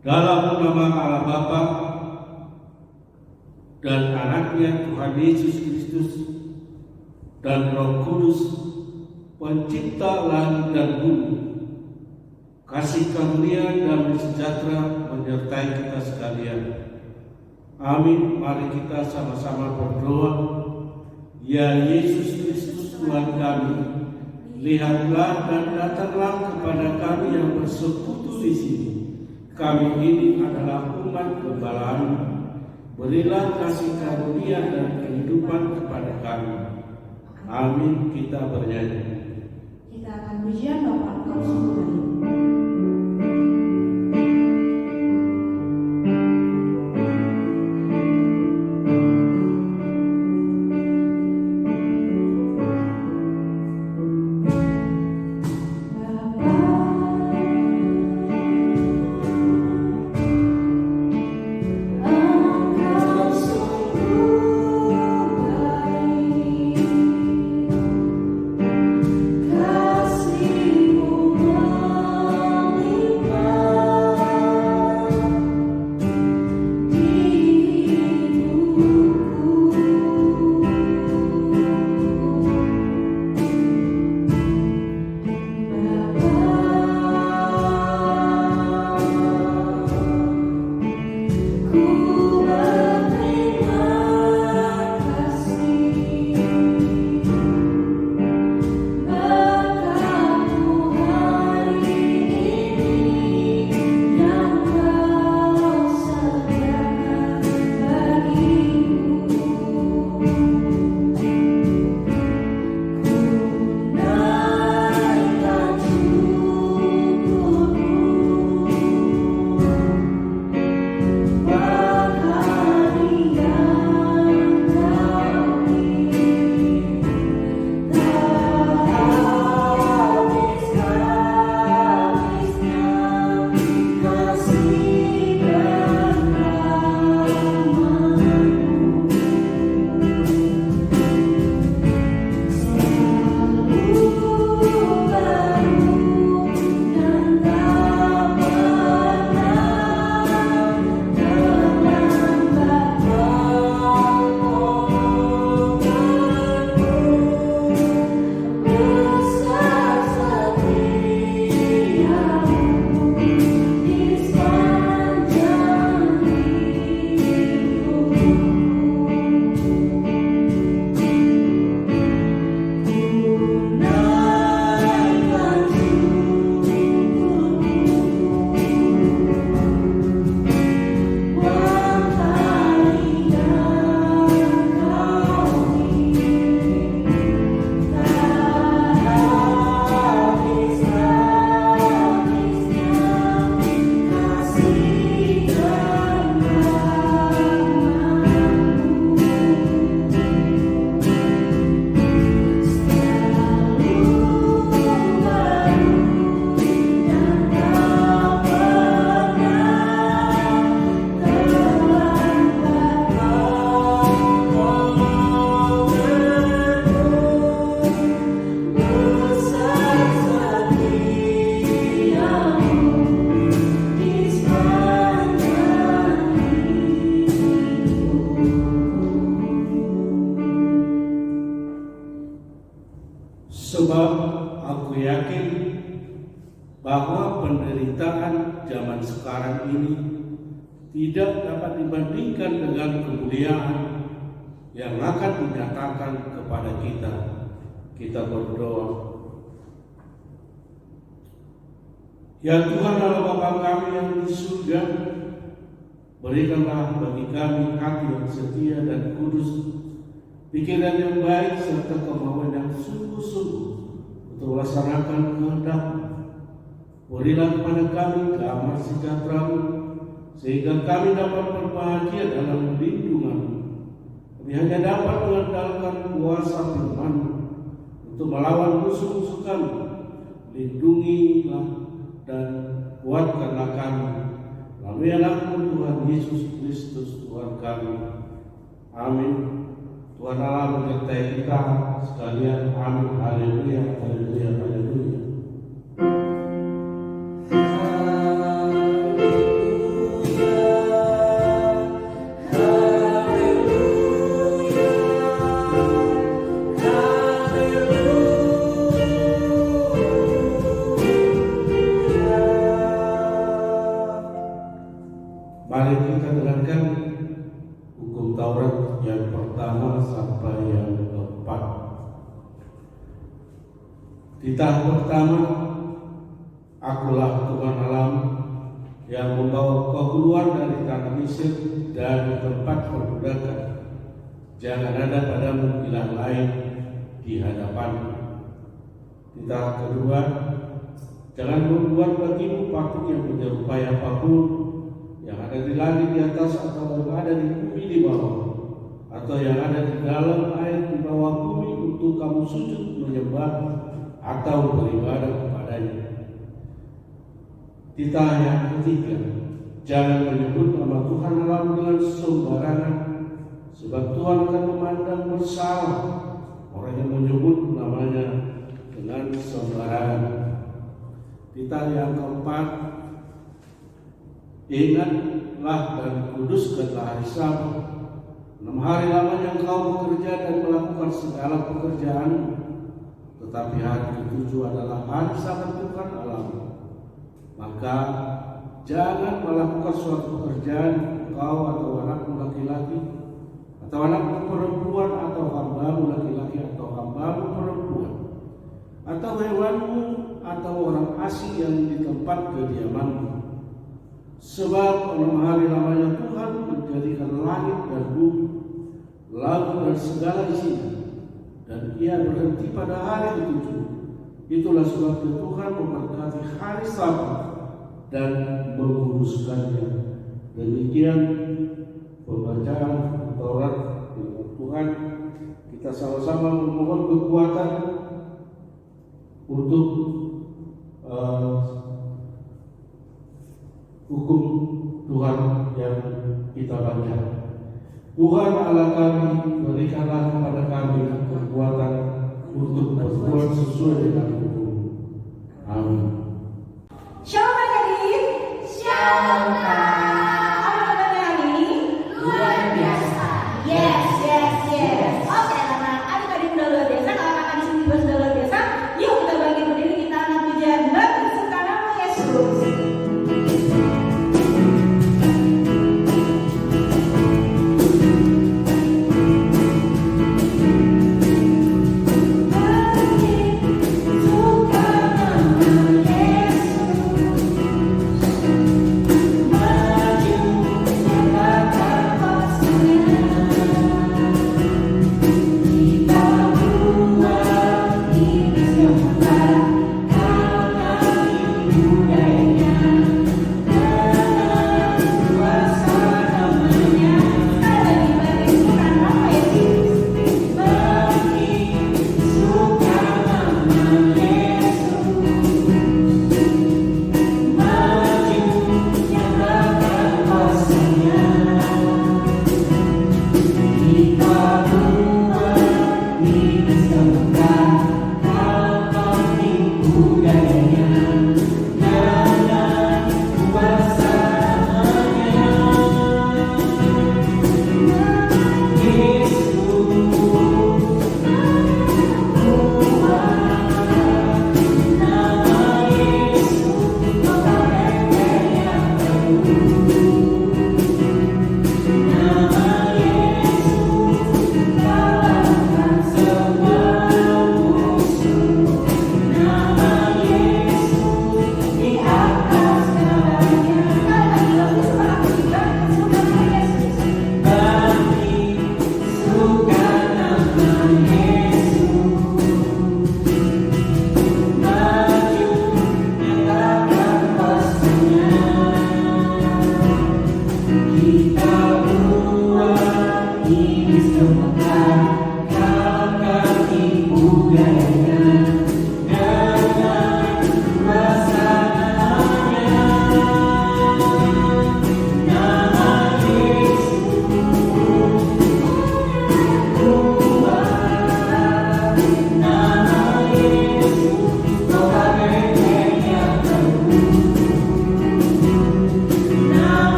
Dalam nama Allah Bapa dan Anaknya Tuhan Yesus Kristus dan Roh Kudus, Pencipta langit dan bumi, kasih karunia dan sejahtera menyertai kita sekalian. Amin. Mari kita sama-sama berdoa. Ya Yesus Kristus Tuhan kami, lihatlah dan datanglah kepada kami yang bersekutu di sini. Kami ini adalah umat Gembala-Mu. Berilah kasih karunia dan kehidupan kepada kami. Amin. Kita bernyanyi. Kita akan pujian Bapa Engkau sungguh baik. Sebab aku yakin bahwa penderitaan zaman sekarang ini tidak dapat dibandingkan dengan kemuliaan yang akan dinyatakan kepada kita. Kita berdoa. Ya Tuhan Allah Bapa kami yang di surga, berikanlah bagi kami hati yang setia dan kudus, pikiran yang baik serta kemauan yang sungguh-sungguh untuk melaksanakan kehendak-Mu. Berilah kepada kami damai sejahtera-Mu, sehingga kami dapat berbahagia dalam lindungan-Mu. Kami hanya dapat mengandalkan kuasa firman-Mu untuk melawan musuh-musuh kami. Lindungilah dan kuatkanlah kami melalui Anakmu Tuhan Yesus Kristus Tuhan kami. Amin. Tuhan Allah menyertai kita sekalian. Amin. Haleluya, haleluya, haleluya. Mari kita dengarkan hukum Taurat yang pertama sampai yang keempat. Di tahun pertama, akulah Tuhan Allah yang membawa kau keluar dari tanah Mesir dari tempat perbudakan. Jangan ada padamu ilah lain di hadapanmu. Di tahun kedua, jangan membuat bagimu patung yang menyerupai apapun yang ada di langit di atas atau yang ada di bumi di bawah, atau yang ada di dalam air di bawah bumi untuk kamu sujud menyembah atau beribadah kepadanya. Kita yang ketiga, jangan menyebut nama Tuhan Allah dengan sembarangan, sebab Tuhan akan memandang bersalah orang yang menyebut namanya dengan sembarangan. Kita yang keempat, ingatlah dan kuduskanlah hari Sabat. 6 hari lamanya engkau bekerja dan melakukan segala pekerjaan, tetapi hari ke-7 adalah hari Sabat Tuhan Allahmu. Maka jangan melakukan suatu pekerjaan engkau atau anakmu laki-laki atau anakmu perempuan atau hambamu laki-laki atau hambamu perempuan atau hewanmu atau orang asing yang di tempat kediamanmu. Sebab 6 hari lamanya Tuhan menjadikan langit dan bumi, laut dan segala isinya, dan Ia berhenti pada hari ke-7. Itulah sebabnya Tuhan memberkati hari Sabat dan menguruskannya. Demikian pembacaan Taurat firman Tuhan. Kita sama-sama memohon kekuatan untuk hukum Tuhan yang kita baca. Tuhan Allah kami, berikanlah kepada kami kekuatan untuk berbuat sesuai dengan hukum. Amin. Shalom adik-adik. Shalom Kak. Apa kabarnya hari ini? Luar biasa. Yes. Oke anak-anak, adik-adik udah luar biasa. Kalau kakak di sini juga sudah luar biasa. Yuk kita bangkit berdiri, kita angkat pujian bagi suka nama Yesus. Budaya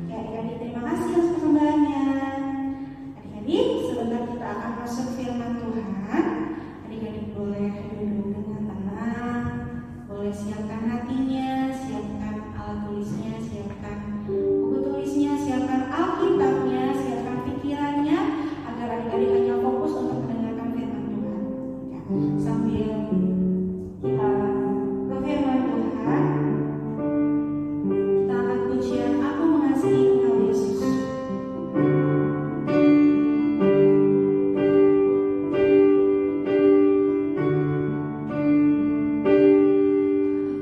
Ya, adik-adik, terima kasih atas persembahannya. Adik-adik, sebentar kita akan masuk firman Tuhan. Adik-adik boleh duduk dengan tenang, boleh siapkan hatinya, siapkan alat tulisnya, siapkan buku tulisnya, siapkan Alkitabnya, siapkan pikirannya, agar adik-adik hanya fokus untuk mendengarkan firman Tuhan. Ya, sambil kita ke firman Tuhan, kita akan pujian Aku Mengasihi Engkau Yesus.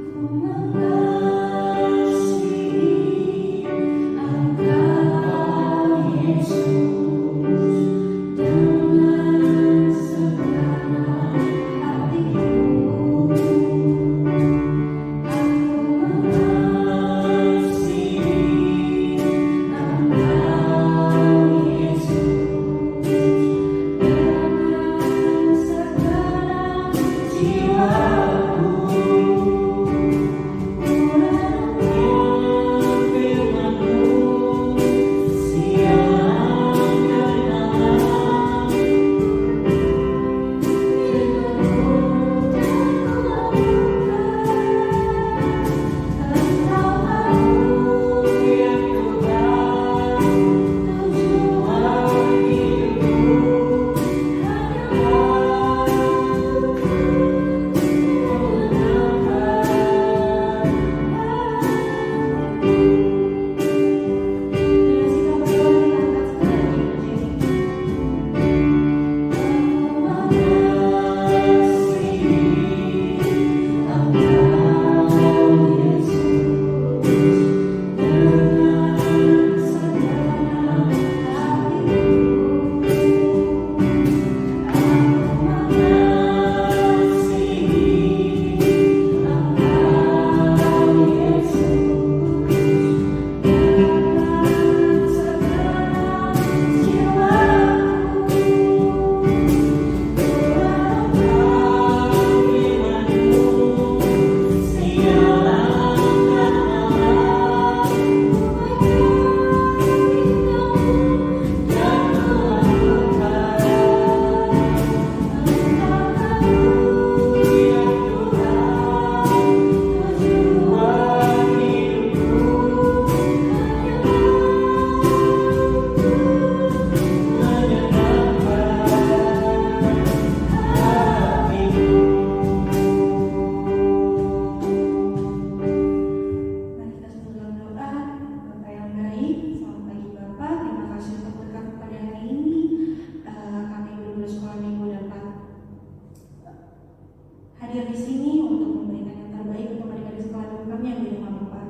Aku mengasihi Engkau Yesus dengan segala hatiku. Aku mengasihi Engkau Yesus dengan segala jiwaku. Mari kita sebut dalam doa. Bapa yang baik, selamat pagi Bapak. Terima kasih untuk berkat pada hari ini. Kami guru sekolah minggu dapat hadir di sini untuk memberikan yang terbaik untuk adik-adik sekolah minggu kami yang di rumah Bapak.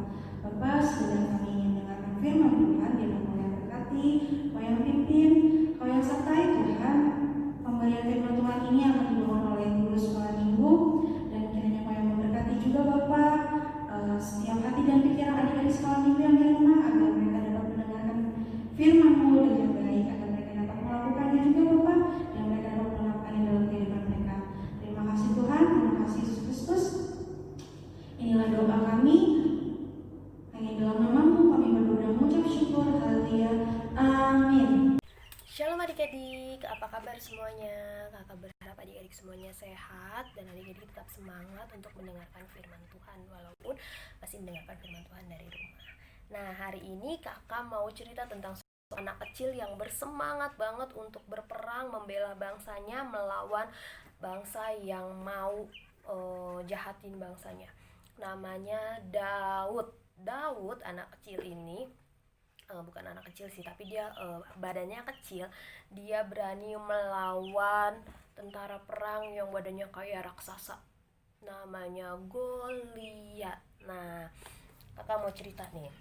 Bapak, sebenarnya kami ingin mendengarkan firman Tuhan, biarlah Kau yang berkati, Kau yang pimpin, Kau yang sertai Tuhan. Pemberian firman Tuhan ini akan dibawa oleh guru sekolah minggu, dan kiranya Kau yang memberkati juga Bapak setiap hati dan pikiran adik-adik sekolah minggu yang di rumah, agar mereka dapat mendengarkan firman-Mu dengan baik, agar mereka dapat melakukannya juga Bapak, dan mereka dapat melakukannya dalam kehidupan mereka. Terima kasih Tuhan, terima kasih Yesus Kristus. Inilah doa kami, hanya dalam nama-Mu kami berdoa dan mengucap syukur. Haleluya, amin. Shalom adik-adik, apa kabar semuanya? Kakak berharap adik-adik semuanya sehat dan adik-adik tetap semangat untuk mendengarkan firman Tuhan walaupun masih mendengarkan firman Tuhan dari rumah. Nah, hari ini kakak mau cerita tentang seorang anak kecil yang bersemangat banget untuk berperang membela bangsanya melawan bangsa yang mau jahatin bangsanya. Namanya Daud. Daud anak kecil ini bukan anak kecil sih, tapi dia badannya kecil. Dia berani melawan tentara perang yang badannya kayak raksasa, namanya Goliat. Nah, kakak mau cerita nih.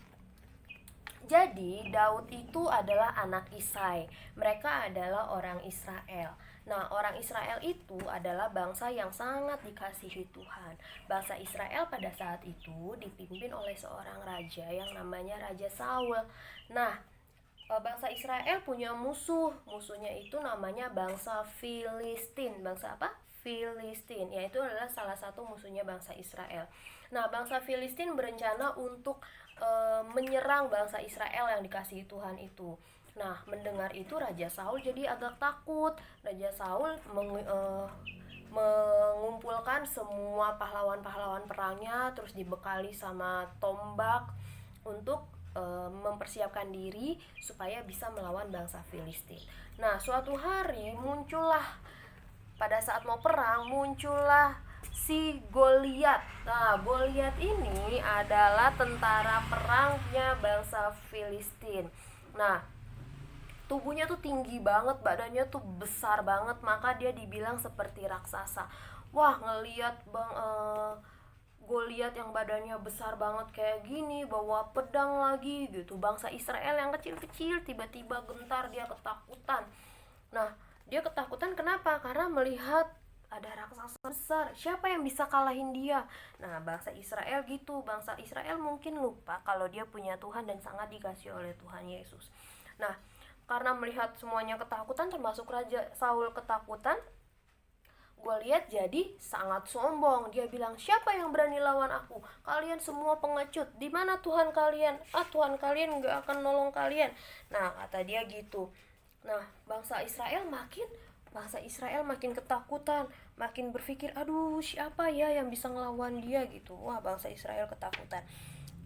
Jadi Daud itu adalah anak Isai. Mereka adalah orang Israel. Nah, orang Israel itu adalah bangsa yang sangat dikasihi Tuhan. Bangsa Israel pada saat itu dipimpin oleh seorang raja yang namanya Raja Saul. Nah, bangsa Israel punya musuhnya itu namanya bangsa Filistin. Bangsa apa? Filistin, yaitu adalah salah satu musuhnya bangsa Israel. Nah, bangsa Filistin berencana untuk menyerang bangsa Israel yang dikasihi Tuhan itu. Nah, mendengar itu Raja Saul jadi agak takut. Raja Saul mengumpulkan semua pahlawan-pahlawan perangnya, terus dibekali sama tombak untuk mempersiapkan diri supaya bisa melawan bangsa Filistin. Nah, suatu hari pada saat mau perang muncullah si Goliat. Nah, Goliat ini adalah tentara perangnya bangsa Filistin. Nah, tubuhnya tuh tinggi banget, badannya tuh besar banget, maka dia dibilang seperti raksasa. Wah, ngeliat Goliat yang badannya besar banget kayak gini, bawa pedang lagi gitu. Bangsa Israel yang kecil-kecil tiba-tiba gentar, dia ketakutan. Nah, dia ketakutan kenapa? Karena melihat ada raksasa besar. Siapa yang bisa kalahin dia? Nah, bangsa Israel gitu. Bangsa Israel mungkin lupa kalau dia punya Tuhan dan sangat dikasihi oleh Tuhan Yesus. Nah, karena melihat semuanya ketakutan, termasuk Raja Saul ketakutan, Goliat jadi sangat sombong. Dia bilang, siapa yang berani lawan aku? Kalian semua pengecut. Di mana Tuhan kalian? Tuhan kalian gak akan nolong kalian. Nah, kata dia gitu. Nah, bangsa Israel makin ketakutan, makin berpikir, aduh siapa ya yang bisa ngelawan dia gitu. Wah, bangsa Israel ketakutan.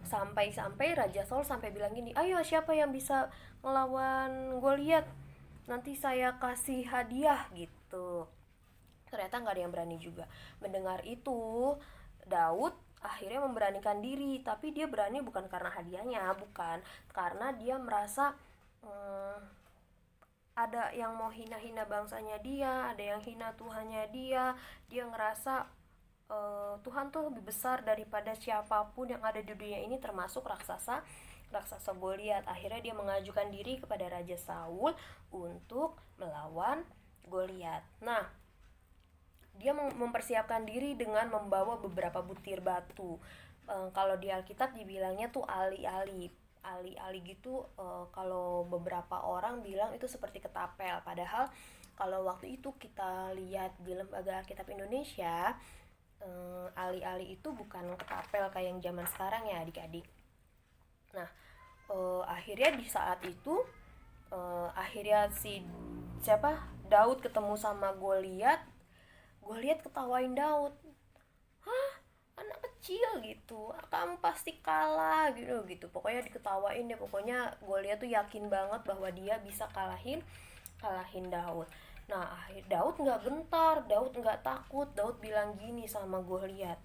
Sampai Raja Saul sampai bilang gini, ayo siapa yang bisa ngelawan Goliat? Nanti saya kasih hadiah gitu. Ternyata gak ada yang berani juga. Mendengar itu, Daud akhirnya memberanikan diri. Tapi dia berani bukan karena hadiahnya, bukan. Karena dia merasa ada yang mau hina-hina bangsanya dia, ada yang hina Tuhannya dia. Dia ngerasa Tuhan tuh lebih besar daripada siapapun yang ada di dunia ini, termasuk raksasa Goliat. Akhirnya dia mengajukan diri kepada Raja Saul untuk melawan Goliat. Nah, dia mempersiapkan diri dengan membawa beberapa butir batu. Kalau di Alkitab dibilangnya tuh ali-ali gitu. Kalau beberapa orang bilang itu seperti ketapel. Padahal kalau waktu itu kita lihat di Lembaga Alkitab Indonesia, ali-ali itu bukan ketapel kayak yang zaman sekarang ya adik-adik. Nah, akhirnya di saat itu akhirnya Daud ketemu sama Goliat ketawain Daud. Hah, anak kecil gitu, kamu pasti kalah gitu. Pokoknya diketawain deh. Pokoknya Goliat tuh yakin banget bahwa dia bisa kalahin Daud. Nah, Daud nggak gentar, Daud nggak takut. Daud bilang gini sama Goliat,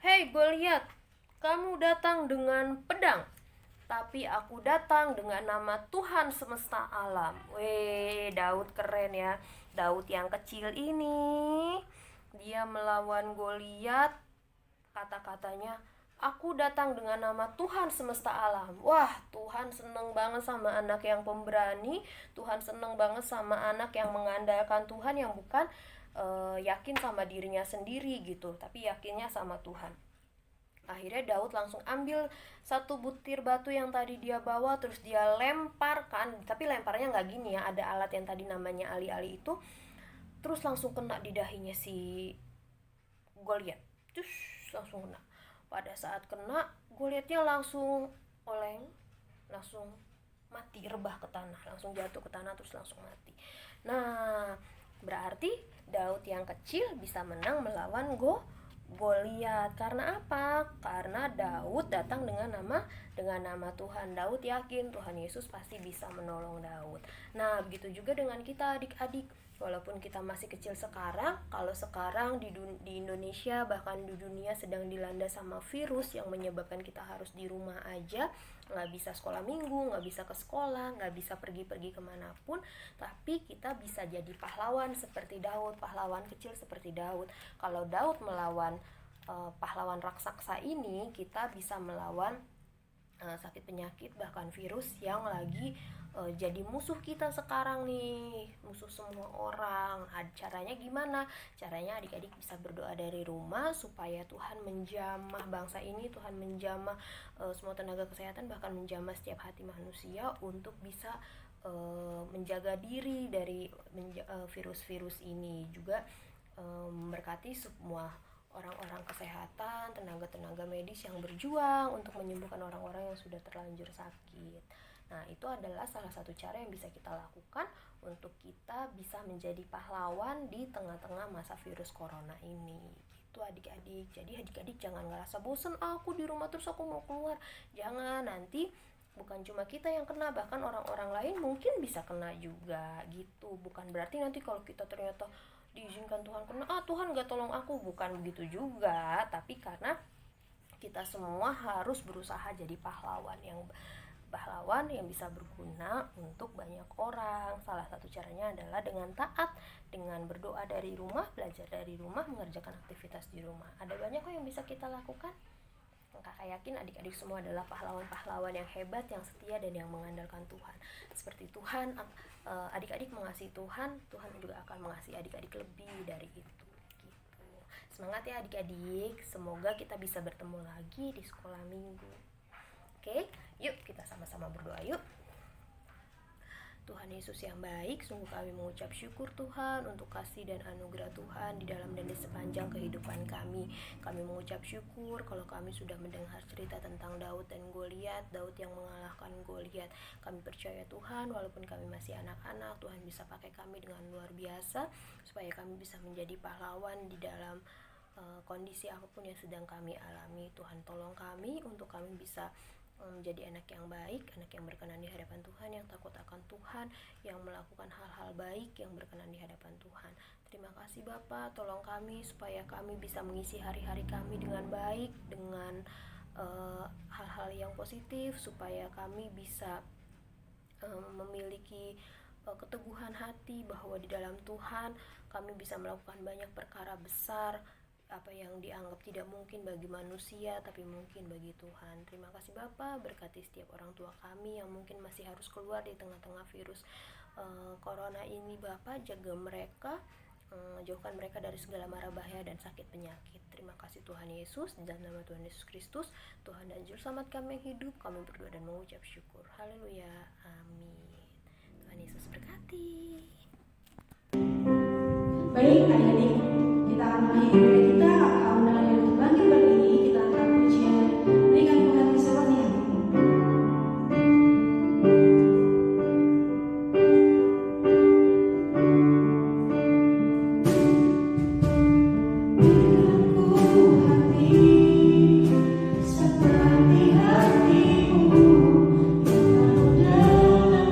hei Goliat, kamu datang dengan pedang, tapi aku datang dengan nama Tuhan semesta alam. Daud keren ya. Daud yang kecil ini, dia melawan Goliat, kata-katanya, aku datang dengan nama Tuhan semesta alam. Wah, Tuhan seneng banget sama anak yang pemberani. Tuhan seneng banget sama anak yang mengandalkan Tuhan, yang bukan yakin sama dirinya sendiri gitu, tapi yakinnya sama Tuhan. Akhirnya Daud langsung ambil satu butir batu yang tadi dia bawa, terus dia lemparkan. Tapi lemparnya nggak gini ya, ada alat yang tadi namanya ali-ali itu. Terus langsung kena di dahinya si Goliat. Terus langsung kena. Pada saat kena, Goliatnya langsung oleng, langsung mati, rebah ke tanah, langsung jatuh ke tanah, terus langsung mati. Nah, berarti Daud yang kecil bisa menang melawan Goliat. Karena apa? Karena Daud datang dengan nama Tuhan. Daud yakin Tuhan Yesus pasti bisa menolong Daud. Nah, begitu juga dengan kita adik-adik. Walaupun kita masih kecil sekarang, kalau sekarang di Indonesia bahkan di dunia sedang dilanda sama virus yang menyebabkan kita harus di rumah aja, nggak bisa sekolah minggu, nggak bisa ke sekolah, nggak bisa pergi-pergi kemanapun, tapi kita bisa jadi pahlawan seperti Daud, pahlawan kecil seperti Daud. Kalau Daud melawan pahlawan raksasa ini, kita bisa melawan sakit penyakit bahkan virus yang lagi jadi musuh kita sekarang nih, musuh semua orang. Caranya gimana? Caranya adik-adik bisa berdoa dari rumah supaya Tuhan menjamah bangsa ini, Tuhan menjamah semua tenaga kesehatan, bahkan menjamah setiap hati manusia untuk bisa menjaga diri dari virus-virus ini. Juga memberkati semua orang-orang kesehatan, tenaga-tenaga medis yang berjuang untuk menyembuhkan orang-orang yang sudah terlanjur sakit. Nah, itu adalah salah satu cara yang bisa kita lakukan untuk kita bisa menjadi pahlawan di tengah-tengah masa virus corona ini. Gitu adik-adik. Jadi adik-adik jangan ngerasa bosen, aku di rumah terus aku mau keluar. Jangan, nanti bukan cuma kita yang kena, bahkan orang-orang lain mungkin bisa kena juga gitu. Bukan berarti nanti kalau kita ternyata diizinkan Tuhan kena, Tuhan gak tolong aku, bukan begitu juga. Tapi karena kita semua harus berusaha jadi pahlawan yang bisa berguna untuk banyak orang. Salah satu caranya adalah dengan taat, dengan berdoa dari rumah, belajar dari rumah, mengerjakan aktivitas di rumah. Ada banyak kok yang bisa kita lakukan. Kakak yakin adik-adik semua adalah pahlawan-pahlawan yang hebat, yang setia, dan yang mengandalkan Tuhan. Seperti Tuhan, adik-adik mengasihi Tuhan, Tuhan juga akan mengasihi adik-adik lebih dari itu. Gitu. Semangat ya adik-adik, semoga kita bisa bertemu lagi di sekolah minggu. Oke, yuk kita sama-sama berdoa yuk. Tuhan Yesus yang baik, sungguh kami mengucap syukur Tuhan untuk kasih dan anugerah Tuhan di dalam dan di sepanjang kehidupan kami. Kami mengucap syukur kalau kami sudah mendengar cerita tentang Daud dan Goliat, Daud yang mengalahkan Goliat. Kami percaya Tuhan, walaupun kami masih anak-anak, Tuhan bisa pakai kami dengan luar biasa supaya kami bisa menjadi pahlawan di dalam kondisi apapun yang sedang kami alami. Tuhan tolong kami untuk kami bisa menjadi anak yang baik, anak yang berkenan di hadapan Tuhan, yang takut akan Tuhan, yang melakukan hal-hal baik yang berkenan di hadapan Tuhan. Terima kasih Bapa, tolong kami supaya kami bisa mengisi hari-hari kami dengan baik, dengan hal-hal yang positif, supaya kami bisa memiliki keteguhan hati bahwa di dalam Tuhan kami bisa melakukan banyak perkara besar, apa yang dianggap tidak mungkin bagi manusia tapi mungkin bagi Tuhan. Terima kasih Bapa, berkati setiap orang tua kami yang mungkin masih harus keluar di tengah-tengah virus corona ini. Bapa, jaga mereka, jauhkan mereka dari segala mara bahaya dan sakit penyakit. Terima kasih Tuhan Yesus, dalam nama Tuhan Yesus Kristus, Tuhan dan Juru Selamat kami yang hidup, kami berdoa dan mengucap syukur. Haleluya, amin. Tuhan Yesus berkati. Baik adik-adik, kita akan mengakhiri kita, kakak undang adik untuk bangkit berdiri, kita akan pujian berikan Tuhan keselamatan. Seperti hatimu yang dalam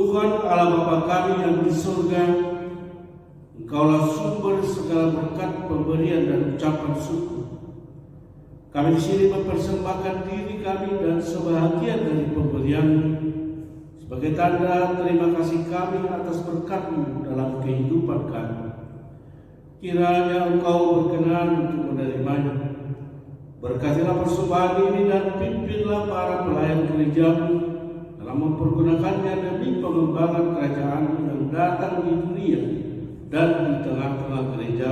Tuhan Allah Bapa kami yang di surga, Engkaulah sumber segala berkat, pemberian dan ucapan syukur. Kami di sini mempersembahkan diri kami dan sebahagian dari pemberian sebagai tanda terima kasih kami atas berkat-Mu dalam kehidupan kami. Kiranya Engkau berkenan untuk menerimanya. Berkatilah persembahan ini dan pimpinlah para pelayan gereja-Mu dalam mempergunakannya demi pengembangan kerajaan-Mu yang datang di dunia dan di tengah-tengah gereja.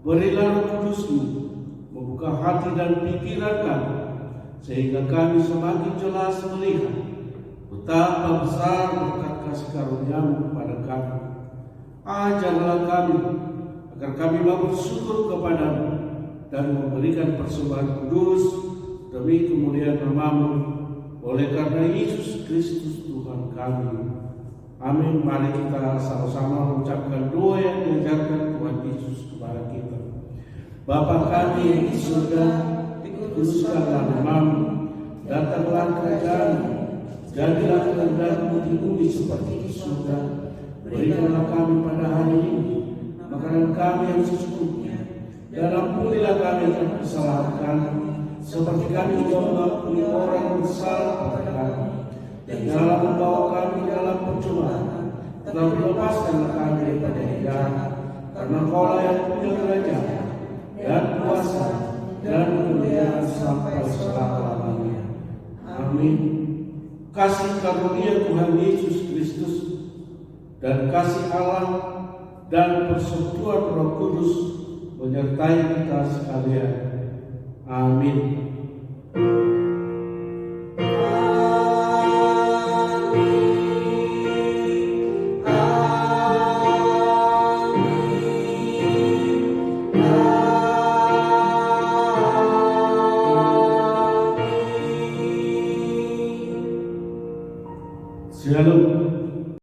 Berilah Roh Kudus-Mu membuka hati dan pikiran kami, sehingga kami semakin jelas melihat betapa besar berkat kasih karunia-Mu kepada kami. Ajarlah kami agar kami mau bersyukur kepada-Mu dan memberikan persembahan kudus demi kemuliaan nama-Mu, oleh karena Yesus Kristus Tuhan kami. Amin. Mari kita sama-sama mengucapkan doa yang diajarkan Tuhan Yesus kepada kita. Bapa kami yang di surga, dikuduskanlah nama-Mu, datanglah kerajaan-Mu, jadilah kehendak-Mu di bumi seperti di surga. Berikanlah kami pada hari ini makanan kami yang secukupnya, dan ampunilah kami akan kesalahan kami, seperti kami juga mengampuni orang yang bersalah kepada kami. Dan janganlah membawa kami dalam pencobaan, tetapi lepaskanlah kami daripada yang jahat, karena Engkaulah yang punya kerajaan dan kuasa dan kemuliaan sampai selama-lamanya. Amin. Kasih karunia Tuhan Yesus Kristus dan kasih Allah dan persekutuan Roh Kudus menyertai kita sekalian. Amin.